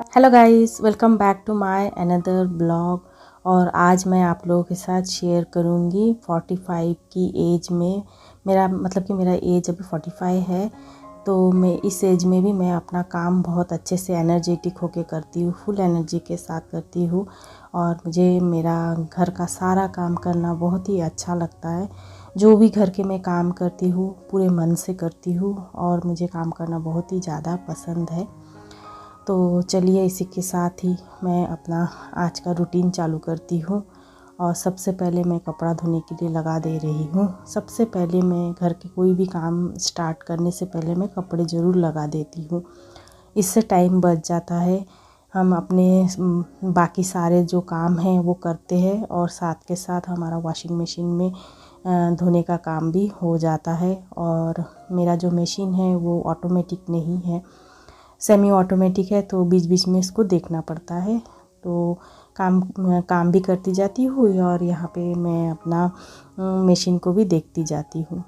Hello guys, welcome back to my another blog. और आज मैं आप लोगों के साथ शेयर करूंगी 45 की एज में। मेरा एज अभी 45 है। तो मैं इस एज में भी मैं अपना काम बहुत अच्छे से एनर्जेटिक होके करती हूँ, फुल एनर्जी के साथ करती हूँ। और मुझे मेरा घर का सारा काम करना बहुत ही अच्छा लगता है। जो भी घर के मैं काम करती हूँ पूरे मन से करती हूँ और मुझे काम करना बहुत ही ज़्यादा पसंद है। तो चलिए इसी के साथ ही मैं अपना आज का रूटीन चालू करती हूँ। और सबसे पहले मैं कपड़ा धोने के लिए लगा दे रही हूँ। सबसे पहले मैं घर के कोई भी काम स्टार्ट करने से पहले मैं कपड़े ज़रूर लगा देती हूँ। इससे टाइम बच जाता है। हम अपने बाकी सारे जो काम हैं वो करते हैं और साथ के साथ हमारा वॉशिंग मशीन में धोने का काम भी हो जाता है। और मेरा जो मशीन है वो ऑटोमेटिक नहीं है, सेमी ऑटोमेटिक है, तो बीच बीच में इसको देखना पड़ता है। तो काम भी करती जाती हूँ और यहाँ पे मैं अपना मशीन को भी देखती जाती हूँ।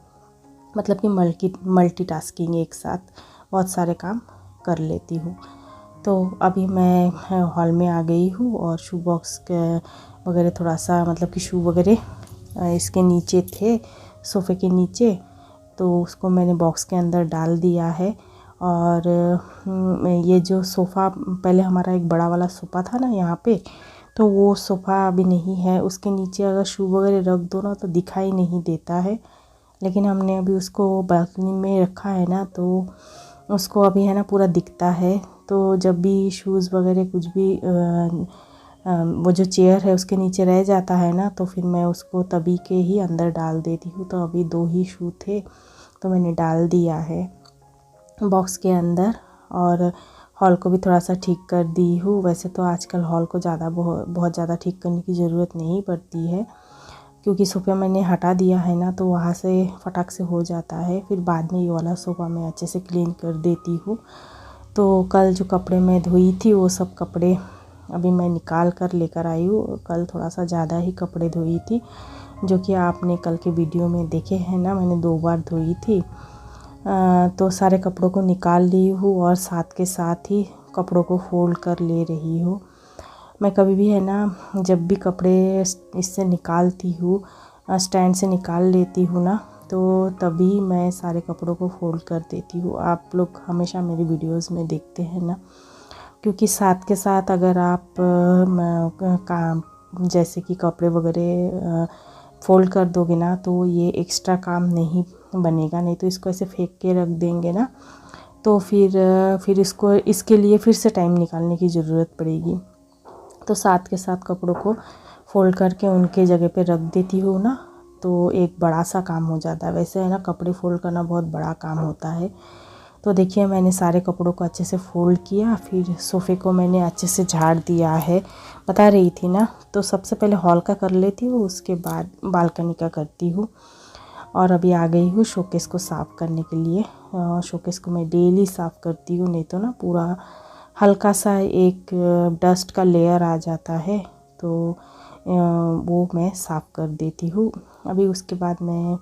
मतलब कि मल्टीटास्किंग, एक साथ बहुत सारे काम कर लेती हूँ। तो अभी मैं हॉल में आ गई हूँ और शू बॉक्स वगैरह थोड़ा सा, मतलब कि शू वगैरह इसके नीचे थे, सोफ़े के नीचे। तो उसको मैंने बॉक्स के अंदर डाल दिया है। और ये जो सोफ़ा, पहले हमारा एक बड़ा वाला सोफ़ा था ना यहाँ पे, तो वो सोफ़ा अभी नहीं है। उसके नीचे अगर शू वगैरह रख दो ना तो दिखाई नहीं देता है। लेकिन हमने अभी उसको बालकनी में रखा है ना, तो उसको अभी है ना पूरा दिखता है। तो जब भी शूज़ वगैरह कुछ भी वो जो चेयर है उसके नीचे रह जाता है ना, तो फिर मैं उसको तभी के ही अंदर डाल देती हूँ। तो अभी 2 ही शू थे तो मैंने डाल दिया है बॉक्स के अंदर। और हॉल को भी थोड़ा सा ठीक कर दी हूँ। वैसे तो आजकल हॉल को बहुत ज़्यादा ठीक करने की ज़रूरत नहीं पड़ती है, क्योंकि सोफ़ा मैंने हटा दिया है ना, तो वहाँ से फटाक से हो जाता है। फिर बाद में ये वाला सोफ़ा मैं अच्छे से क्लीन कर देती हूँ। तो कल जो कपड़े मैं धोई थी वो सब कपड़े अभी मैं निकाल कर लेकर आई हूँ। कल थोड़ा सा ज़्यादा ही कपड़े धोई थी, जो कि आपने कल के वीडियो में देखे हैं ना, मैंने 2 बार धोई थी। तो सारे कपड़ों को निकाल ली हूँ और साथ के साथ ही कपड़ों को फोल्ड कर ले रही हूँ। मैं कभी भी है ना, जब भी कपड़े इससे निकालती हूँ, स्टैंड से निकाल लेती हूँ ना, तो तभी मैं सारे कपड़ों को फोल्ड कर देती हूँ। आप लोग हमेशा मेरी वीडियोस में देखते हैं ना, क्योंकि साथ के साथ अगर आप काम जैसे कि कपड़े वगैरह फोल्ड कर दोगे ना, तो ये एक्स्ट्रा काम नहीं बनेगा। नहीं तो इसको ऐसे फेंक के रख देंगे ना, तो फिर इसको इसके लिए फिर से टाइम निकालने की ज़रूरत पड़ेगी। तो साथ के साथ कपड़ों को फोल्ड करके उनके जगह पे रख देती हूँ ना, तो एक बड़ा सा काम हो जाता है। वैसे है ना, कपड़े फोल्ड करना बहुत बड़ा काम होता है। तो देखिए मैंने सारे कपड़ों को अच्छे से फोल्ड किया, फिर सोफ़े को मैंने अच्छे से झाड़ दिया है, बता रही थी ना। तो सबसे पहले हॉल का कर लेती हूँ, उसके बाद बालकनी का करती हूँ। और अभी आ गई हूँ शोकेस को साफ़ करने के लिए। शोकेस को मैं डेली साफ़ करती हूँ, नहीं तो ना पूरा हल्का सा एक डस्ट का लेयर आ जाता है, तो वो मैं साफ़ कर देती हूँ। अभी उसके बाद मैं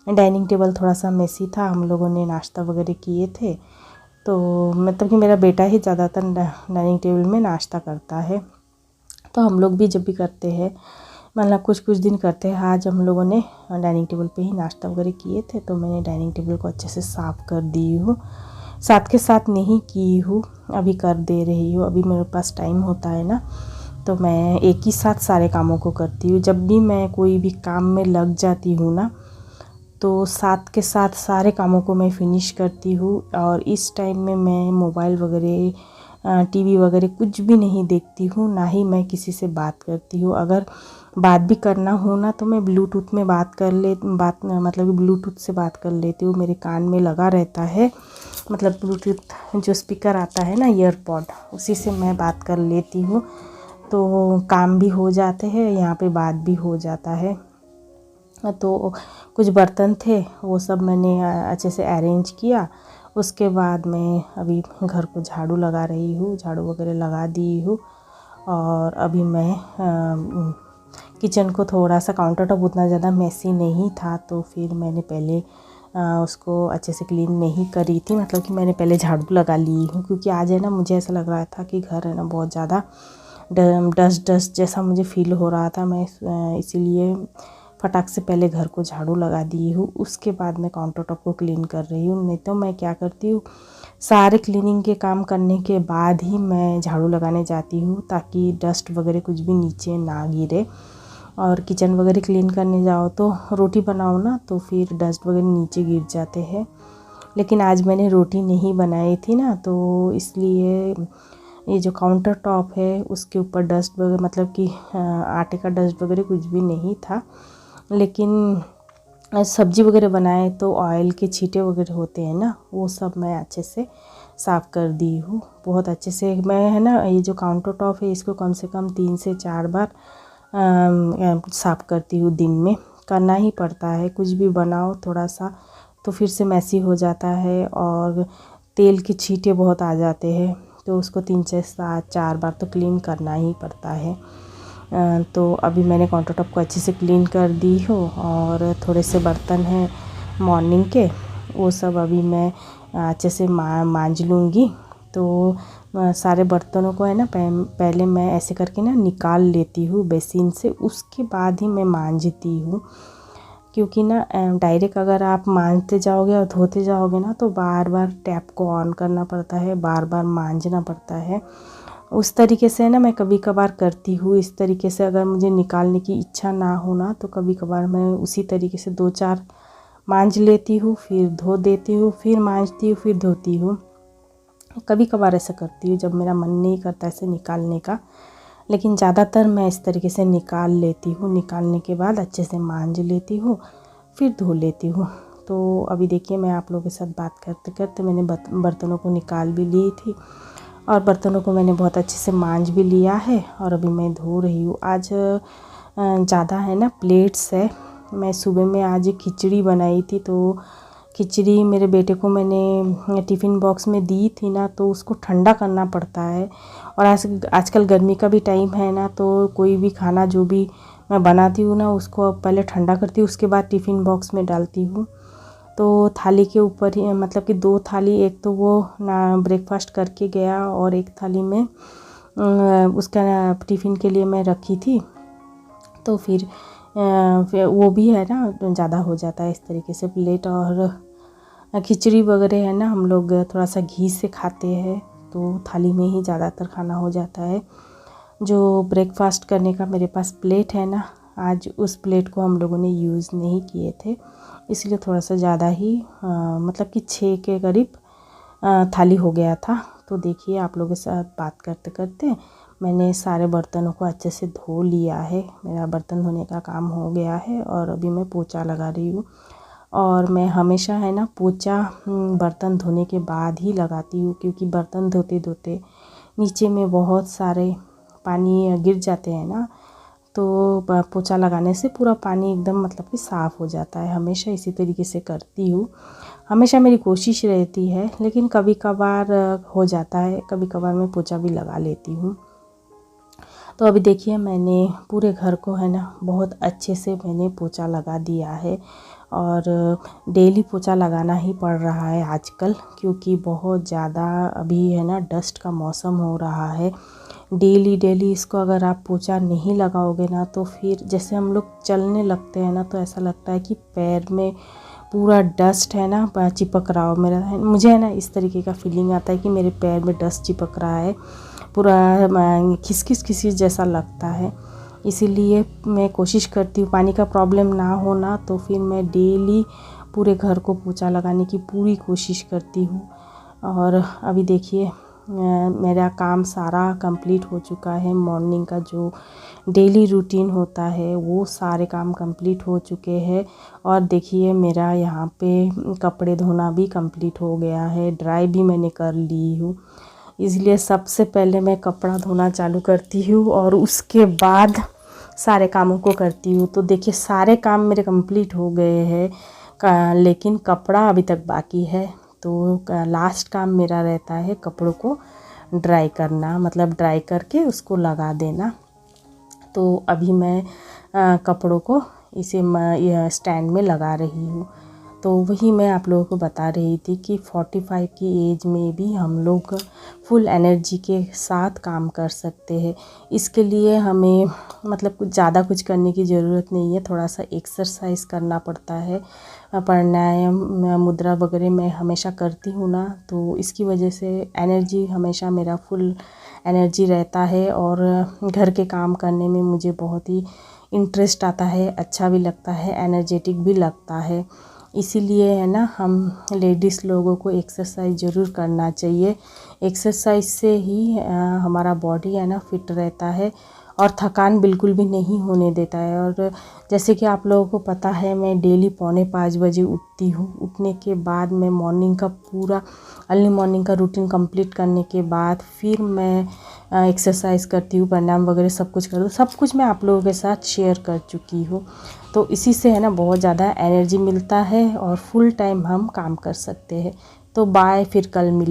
डाइनिंग टेबल थोड़ा सा मेसी था, हम लोगों ने नाश्ता वगैरह किए थे। तो मतलब कि मेरा बेटा ही ज़्यादातर डाइनिंग टेबल में नाश्ता करता है। तो हम लोग भी जब भी करते हैं, मतलब कुछ कुछ दिन करते हैं। आज हम लोगों ने डाइनिंग टेबल पे ही नाश्ता वगैरह किए थे, तो मैंने डाइनिंग टेबल को अच्छे से साफ़ कर दी हूँ। साथ के साथ नहीं की हूँ, अभी कर दे रही हूँ। अभी मेरे पास टाइम होता है ना, तो मैं एक ही साथ सारे कामों को करती हूँ। जब भी मैं कोई भी काम में लग जाती हूँ ना, तो साथ के साथ सारे कामों को मैं फिनिश करती हूँ। और इस टाइम में मैं मोबाइल वगैरह, टीवी वगैरह कुछ भी नहीं देखती हूँ, ना ही मैं किसी से बात करती हूँ। अगर बात भी करना हो ना, तो मैं ब्लूटूथ में मतलब ब्लूटूथ से बात कर लेती हूँ। मेरे कान में लगा रहता है, मतलब ब्लूटूथ जो स्पीकर आता है ना, ईयरपॉड, उसी से मैं बात कर लेती हूँ। तो काम भी हो जाते हैं, यहाँ पे बात भी हो जाता है। तो कुछ बर्तन थे, वो सब मैंने अच्छे से अरेंज किया। उसके बाद मैं अभी घर को झाड़ू लगा रही हूँ, झाड़ू वगैरह लगा दी हूँ। और अभी मैं किचन को थोड़ा सा, काउंटर टॉप उतना ज़्यादा मेसी नहीं था, तो फिर मैंने पहले उसको अच्छे से क्लीन नहीं करी थी, मतलब कि मैंने पहले झाड़ू लगा ली हूँ, क्योंकि आज है ना मुझे ऐसा लग रहा था कि घर है ना बहुत ज़्यादा डस्ट डस्ट जैसा मुझे फील हो रहा था। मैं इसीलिए फटाक से पहले घर को झाड़ू लगा दी हूँ, उसके बाद मैं काउंटर टॉप को क्लीन कर रही हूँ। नहीं तो मैं क्या करती हूँ, सारे क्लीनिंग के काम करने के बाद ही मैं झाड़ू लगाने जाती हूँ, ताकि डस्ट वगैरह कुछ भी नीचे ना गिरे। और किचन वगैरह क्लीन करने जाओ तो रोटी बनाओ ना, तो फिर डस्ट वगैरह नीचे गिर जाते हैं। लेकिन आज मैंने रोटी नहीं बनाई थी ना, तो इसलिए ये जो काउंटर टॉप है उसके ऊपर डस्ट वगैरह, मतलब कि आटे का डस्ट वगैरह कुछ भी नहीं था। लेकिन सब्जी वगैरह बनाए तो ऑयल के छींटे वगैरह होते हैं ना, वो सब मैं अच्छे से साफ़ कर दी हूँ। बहुत अच्छे से मैं है ना, ये जो काउंटर टॉप है इसको कम से कम 3 से 4 बार साफ़ करती हूँ। दिन में करना ही पड़ता है, कुछ भी बनाओ थोड़ा सा तो फिर से मैसी हो जाता है और तेल के छींटे बहुत आ जाते हैं, तो उसको 3 से 4 बार तो क्लीन करना ही पड़ता है। तो अभी मैंने काउंटर टॉप को अच्छे से क्लीन कर दी हूँ, और थोड़े से बर्तन हैं मॉर्निंग के, वो सब अभी मैं अच्छे से मांज लूँगी। तो सारे बर्तनों को है ना पहले मैं ऐसे करके ना निकाल लेती हूँ बेसिन से, उसके बाद ही मैं मांजती हूँ। क्योंकि ना डायरेक्ट अगर आप मांजते जाओगे और धोते जाओगे ना, तो बार बार टैप को ऑन करना पड़ता है, बार बार मांजना पड़ता है। उस तरीके से ना मैं कभी कभार करती हूँ। इस तरीके से अगर मुझे निकालने की इच्छा ना हो ना, तो कभी कभार मैं उसी तरीके से 2-4 मांज लेती हूँ, फिर धो देती हूँ, फिर मांजती हूँ, फिर धोती हूँ। कभी कभार ऐसा करती हूँ जब मेरा मन नहीं करता ऐसे निकालने का, लेकिन ज़्यादातर मैं इस तरीके से निकाल लेती हूँ। निकालने के बाद अच्छे से मांज लेती हूँ, फिर धो लेती हूँ। तो अभी देखिए, मैं आप लोगों के साथ बात करते करते मैंने बर्तनों को निकाल भी ली थी, और बर्तनों को मैंने बहुत अच्छे से मांज भी लिया है, और अभी मैं धो रही हूँ। आज ज़्यादा है ना प्लेट्स है। मैं सुबह में आज खिचड़ी बनाई थी, तो खिचड़ी मेरे बेटे को मैंने टिफ़िन बॉक्स में दी थी ना, तो उसको ठंडा करना पड़ता है। और आजकल गर्मी का भी टाइम है ना, तो कोई भी खाना जो भी मैं बनाती हूँ ना, उसको पहले ठंडा करती हूँ, उसके बाद टिफ़िन बॉक्स में डालती हूँ। तो थाली के ऊपर ही, मतलब कि 2 थाली, एक तो वो ना ब्रेकफास्ट करके गया, और एक थाली में उसका टिफ़िन के लिए मैं रखी थी। तो फिर वो भी है ना ज़्यादा हो जाता है इस तरीके से प्लेट। और खिचड़ी वगैरह है ना, हम लोग थोड़ा सा घी से खाते हैं, तो थाली में ही ज़्यादातर खाना हो जाता है। जो ब्रेकफास्ट करने का मेरे पास प्लेट है ना, आज उस प्लेट को हम लोगों ने यूज़ नहीं किए थे, इसलिए थोड़ा सा ज़्यादा ही मतलब कि 6 के करीब थाली हो गया था। तो देखिए, आप लोगों के साथ बात करते करते मैंने सारे बर्तनों को अच्छे से धो लिया है। मेरा बर्तन धोने का काम हो गया है, और अभी मैं पोछा लगा रही हूँ। और मैं हमेशा है ना पोछा बर्तन धोने के बाद ही लगाती हूँ, क्योंकि बर्तन धोते धोते नीचे में बहुत सारे पानी गिर जाते हैं ना, तो पोछा लगाने से पूरा पानी एकदम मतलब कि साफ़ हो जाता है। हमेशा इसी तरीके से करती हूँ, हमेशा मेरी कोशिश रहती है, लेकिन कभी कभार हो जाता है, कभी कभार मैं पोछा भी लगा लेती हूँ। तो अभी देखिए, मैंने पूरे घर को है ना बहुत अच्छे से मैंने पोछा लगा दिया है, और डेली पोछा लगाना ही पड़ रहा है आजकल, क्योंकि बहुत ज़्यादा अभी है ना डस्ट का मौसम हो रहा है। डेली इसको अगर आप पोछा नहीं लगाओगे ना, तो फिर जैसे हम लोग चलने लगते हैं ना, तो ऐसा लगता है कि पैर में पूरा डस्ट है ना चिपक रहा हो। मुझे है ना इस तरीके का फीलिंग आता है कि मेरे पैर में डस्ट चिपक रहा है, पूरा खिसखिस जैसा लगता है। इसीलिए मैं कोशिश करती हूँ, पानी का प्रॉब्लम ना हो ना, तो फिर मैं डेली पूरे घर को पोछा लगाने की पूरी कोशिश करती हूँ। और अभी देखिए, मेरा काम सारा कंप्लीट हो चुका है। मॉर्निंग का जो डेली रूटीन होता है वो सारे काम कंप्लीट हो चुके हैं। और देखिए, मेरा यहाँ पे कपड़े धोना भी कंप्लीट हो गया है, ड्राई भी मैंने कर ली हूँ। इसलिए सबसे पहले मैं कपड़ा धोना चालू करती हूँ, और उसके बाद सारे कामों को करती हूँ। तो देखिए, सारे काम मेरे कंप्लीट हो गए हैं, लेकिन कपड़ा अभी तक बाकी है। तो लास्ट काम मेरा रहता है कपड़ों को ड्राई करना, मतलब ड्राई करके उसको लगा देना। तो अभी मैं कपड़ों को इसे स्टैंड में लगा रही हूँ। तो वही मैं आप लोगों को बता रही थी कि 45 की एज में भी हम लोग फुल एनर्जी के साथ काम कर सकते हैं। इसके लिए हमें मतलब कुछ ज़्यादा कुछ करने की ज़रूरत नहीं है, थोड़ा सा एक्सरसाइज करना पड़ता है। प्राणायाम मुद्रा वगैरह मैं हमेशा करती हूँ ना, तो इसकी वजह से एनर्जी हमेशा मेरा फुल एनर्जी रहता है और घर के काम करने में मुझे बहुत ही इंटरेस्ट आता है, अच्छा भी लगता है, एनर्जेटिक भी लगता है। इसीलिए है ना, हम लेडीज़ लोगों को एक्सरसाइज ज़रूर करना चाहिए। एक्सरसाइज से ही हमारा बॉडी है ना फिट रहता है और थकान बिल्कुल भी नहीं होने देता है। और जैसे कि आप लोगों को पता है, मैं डेली 4:45 बजे उठती हूँ। उठने के बाद मैं मॉर्निंग का पूरा अर्ली मॉर्निंग का रूटीन कंप्लीट करने के बाद फिर मैं एक्सरसाइज करती हूँ, प्राणायाम वगैरह सब कुछ करती हूँ। सब कुछ मैं आप लोगों के साथ शेयर कर चुकी हूँ। तो इसी से है ना बहुत ज़्यादा एनर्जी मिलता है और फुल टाइम हम काम कर सकते हैं। तो बाय, फिर कल मिल